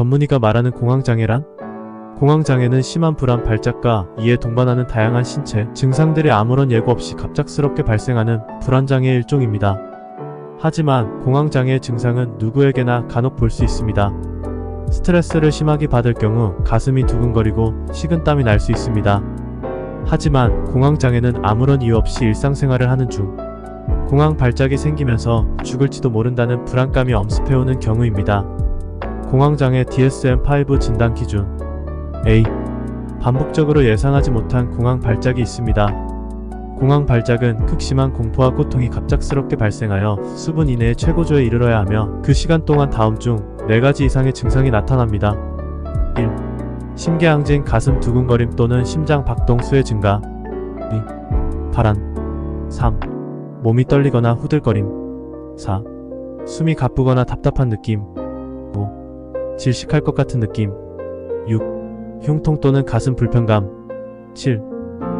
전문의가 말하는 공황장애란? 공황장애는 심한 불안, 발작과 이에 동반하는 다양한 신체 증상들이 아무런 예고 없이 갑작스럽게 발생하는 불안장애의 일종입니다. 하지만 공황장애의 증상은 누구에게나 간혹 볼 수 있습니다. 스트레스를 심하게 받을 경우 가슴이 두근거리고 식은땀이 날 수 있습니다. 하지만 공황장애는 아무런 이유 없이 일상생활을 하는 중 공황 발작이 생기면서 죽을지도 모른다는 불안감이 엄습해오는 경우입니다. 공황장애 DSM-5 진단 기준 A. 반복적으로 예상하지 못한 공황 발작이 있습니다. 공황 발작은 극심한 공포와 고통이 갑작스럽게 발생하여 수분 이내에 최고조에 이르러야 하며 그 시간 동안 다음 중 4가지 이상의 증상이 나타납니다. 1. 심계항진, 가슴 두근거림 또는 심장 박동 수의 증가. 2. 발한. 3. 몸이 떨리거나 후들거림. 4. 숨이 가쁘거나 답답한 느낌. 5. 질식할 것 같은 느낌. 6. 흉통 또는 가슴 불편감. 7.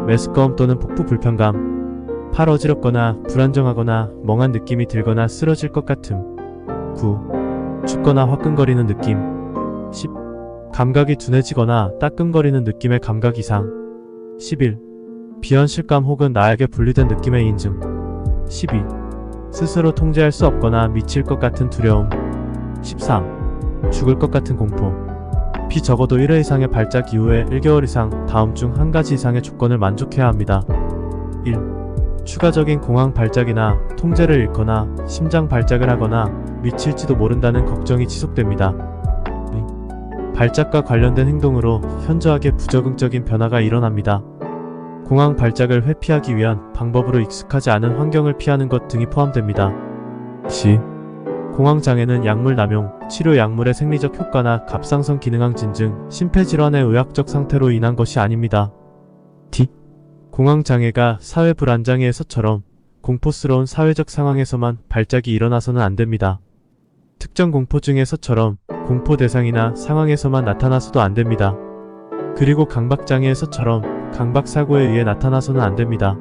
메스꺼움 또는 복부 불편감. 팔 어지럽거나 불안정하거나 멍한 느낌이 들거나 쓰러질 것 같음. 9. 춥거나 화끈거리는 느낌. 10. 감각이 둔해지거나 따끔거리는 느낌의 감각 이상. 11. 비현실감 혹은 나에게 분리된 느낌의 인증. 12. 스스로 통제할 수 없거나 미칠 것 같은 두려움. 13. 죽을 것 같은 공포. 비적어도 1회 이상의 발작 이후에 1개월 이상 다음 중 한 가지 이상의 조건을 만족해야 합니다. 1. 추가적인 공황 발작이나 통제를 잃거나 심장 발작을 하거나 미칠지도 모른다는 걱정이 지속됩니다. 2. 발작과 관련된 행동으로 현저하게 부적응적인 변화가 일어납니다. 공황 발작을 회피하기 위한 방법으로 익숙하지 않은 환경을 피하는 것 등이 포함됩니다. 시. 공황장애는 약물 남용, 치료 약물의 생리적 효과나 갑상선 기능항진 등 심폐질환의 의학적 상태로 인한 것이 아닙니다. D. 공황장애가 사회불안장애에서처럼 공포스러운 사회적 상황에서만 발작이 일어나서는 안됩니다. 특정 공포증에서처럼 공포 대상이나 상황에서만 나타나서도 안됩니다. 그리고 강박장애에서처럼 강박사고에 의해 나타나서는 안됩니다.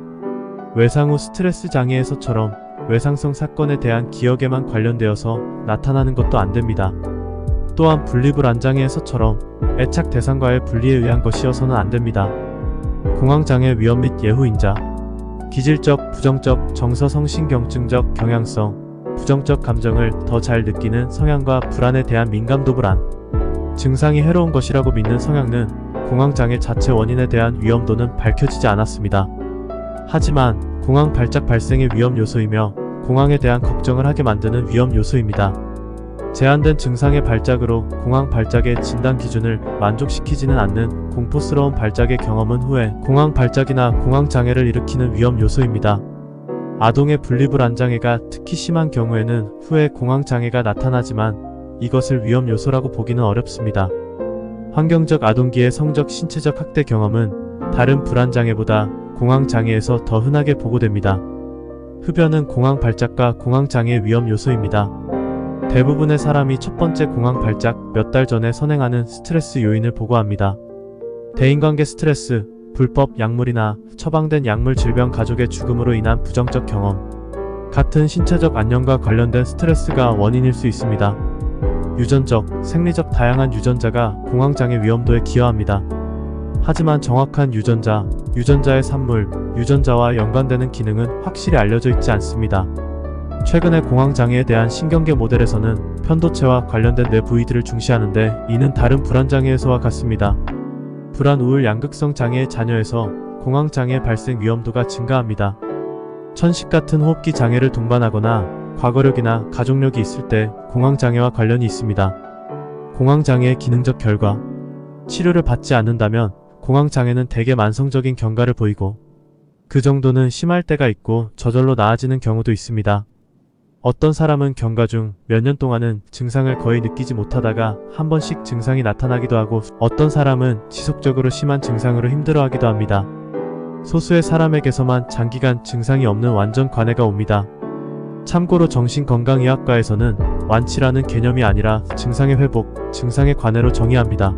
외상 후 스트레스 장애에서처럼 외상성 사건에 대한 기억에만 관련되어서 나타나는 것도 안됩니다. 또한 분리불안장애에서처럼 애착 대상과의 분리에 의한 것이어서는 안됩니다. 공황장애 위험 및 예후인자. 기질적, 부정적, 정서성신경증적 경향성, 부정적 감정을 더 잘 느끼는 성향과 불안에 대한 민감도 불안. 증상이 해로운 것이라고 믿는 성향은 공황장애 자체 원인에 대한 위험도는 밝혀지지 않았습니다. 하지만 공황 발작 발생의 위험 요소이며 공황에 대한 걱정을 하게 만드는 위험 요소입니다. 제한된 증상의 발작으로 공황 발작의 진단 기준을 만족시키지는 않는 공포스러운 발작의 경험은 후에 공황 발작이나 공황 장애를 일으키는 위험 요소입니다. 아동의 분리불안장애가 특히 심한 경우에는 후에 공황 장애가 나타나지만 이것을 위험 요소라고 보기는 어렵습니다. 환경적 아동기의 성적 신체적 학대 경험은 다른 불안장애보다 공황장애에서 더 흔하게 보고됩니다. 흡연은 공황 발작과 공황장애 위험 요소입니다. 대부분의 사람이 첫 번째 공황 발작 몇 달 전에 선행하는 스트레스 요인을 보고합니다. 대인관계 스트레스, 불법 약물이나 처방된 약물 질병 가족의 죽음으로 인한 부정적 경험 같은 신체적 안녕과 관련된 스트레스가 원인일 수 있습니다. 유전적, 생리적 다양한 유전자가 공황장애 위험도에 기여합니다. 하지만 정확한 유전자의 산물, 유전자와 연관되는 기능은 확실히 알려져 있지 않습니다. 최근의 공황장애에 대한 신경계 모델에서는 편도체와 관련된 뇌 부위들을 중시하는데 이는 다른 불안장애에서와 같습니다. 불안, 우울, 양극성 장애의 자녀에서 공황장애 발생 위험도가 증가합니다. 천식 같은 호흡기 장애를 동반하거나 과거력이나 가족력이 있을 때 공황장애와 관련이 있습니다. 공황장애의 기능적 결과. 치료를 받지 않는다면 공황장애는 대개 만성적인 경과를 보이고 그 정도는 심할 때가 있고 저절로 나아지는 경우도 있습니다. 어떤 사람은 경과 중 몇 년 동안은 증상을 거의 느끼지 못하다가 한 번씩 증상이 나타나기도 하고 어떤 사람은 지속적으로 심한 증상으로 힘들어하기도 합니다. 소수의 사람에게서만 장기간 증상이 없는 완전 관해가 옵니다. 참고로 정신건강의학과에서는 완치라는 개념이 아니라 증상의 회복, 증상의 관해로 정의합니다.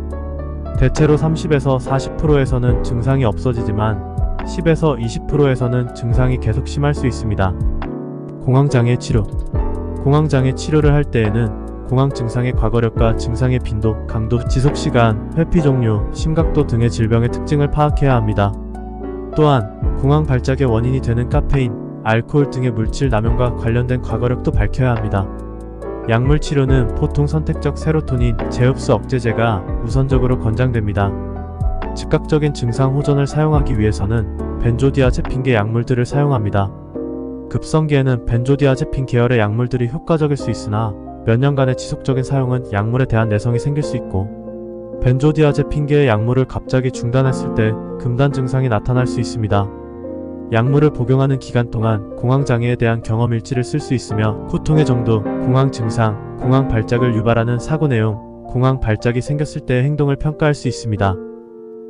대체로 30에서 40%에서는 증상이 없어지지만 10에서 20%에서는 증상이 계속 심할 수 있습니다. 공황장애 치료. 공황장애 치료를 할 때에는 공황 증상의 과거력과 증상의 빈도, 강도, 지속시간, 회피 종류, 심각도 등의 질병의 특징을 파악해야 합니다. 또한 공황 발작의 원인이 되는 카페인, 알코올 등의 물질 남용과 관련된 과거력도 밝혀야 합니다. 약물 치료는 보통 선택적 세로토닌, 재흡수 억제제가 우선적으로 권장됩니다. 즉각적인 증상 호전을 사용하기 위해서는 벤조디아제핀계 약물들을 사용합니다. 급성기에는 벤조디아제핀 계열의 약물들이 효과적일 수 있으나 몇 년간의 지속적인 사용은 약물에 대한 내성이 생길 수 있고, 벤조디아제핀계의 약물을 갑자기 중단했을 때 금단 증상이 나타날 수 있습니다. 약물을 복용하는 기간 동안 공황장애에 대한 경험 일지를 쓸 수 있으며, 고통의 정도, 공황 증상, 공황 발작을 유발하는 사고 내용, 공황 발작이 생겼을 때의 행동을 평가할 수 있습니다.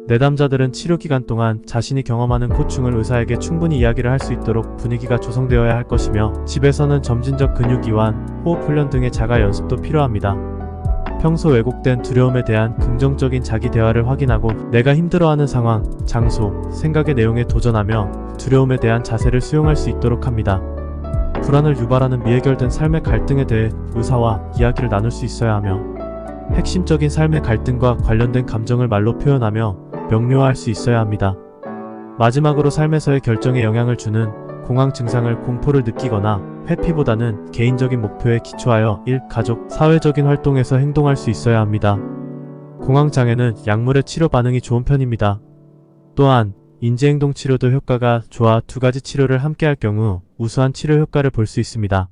내담자들은 치료 기간 동안 자신이 경험하는 고충을 의사에게 충분히 이야기를 할 수 있도록 분위기가 조성되어야 할 것이며, 집에서는 점진적 근육 이완, 호흡 훈련 등의 자가 연습도 필요합니다. 평소 왜곡된 두려움에 대한 긍정적인 자기 대화를 확인하고, 내가 힘들어하는 상황, 장소, 생각의 내용에 도전하며 두려움에 대한 자세를 수용할 수 있도록 합니다. 불안을 유발하는 미해결된 삶의 갈등에 대해 의사와 이야기를 나눌 수 있어야 하며, 핵심적인 삶의 갈등과 관련된 감정을 말로 표현하며 명료화할 수 있어야 합니다. 마지막으로 삶에서의 결정에 영향을 주는 공황 증상을 공포를 느끼거나 회피보다는 개인적인 목표에 기초하여 일, 가족, 사회적인 활동에서 행동할 수 있어야 합니다. 공황 장애는 약물의 치료 반응이 좋은 편입니다. 또한 인지행동 치료도 효과가 좋아 두 가지 치료를 함께 할 경우 우수한 치료 효과를 볼 수 있습니다.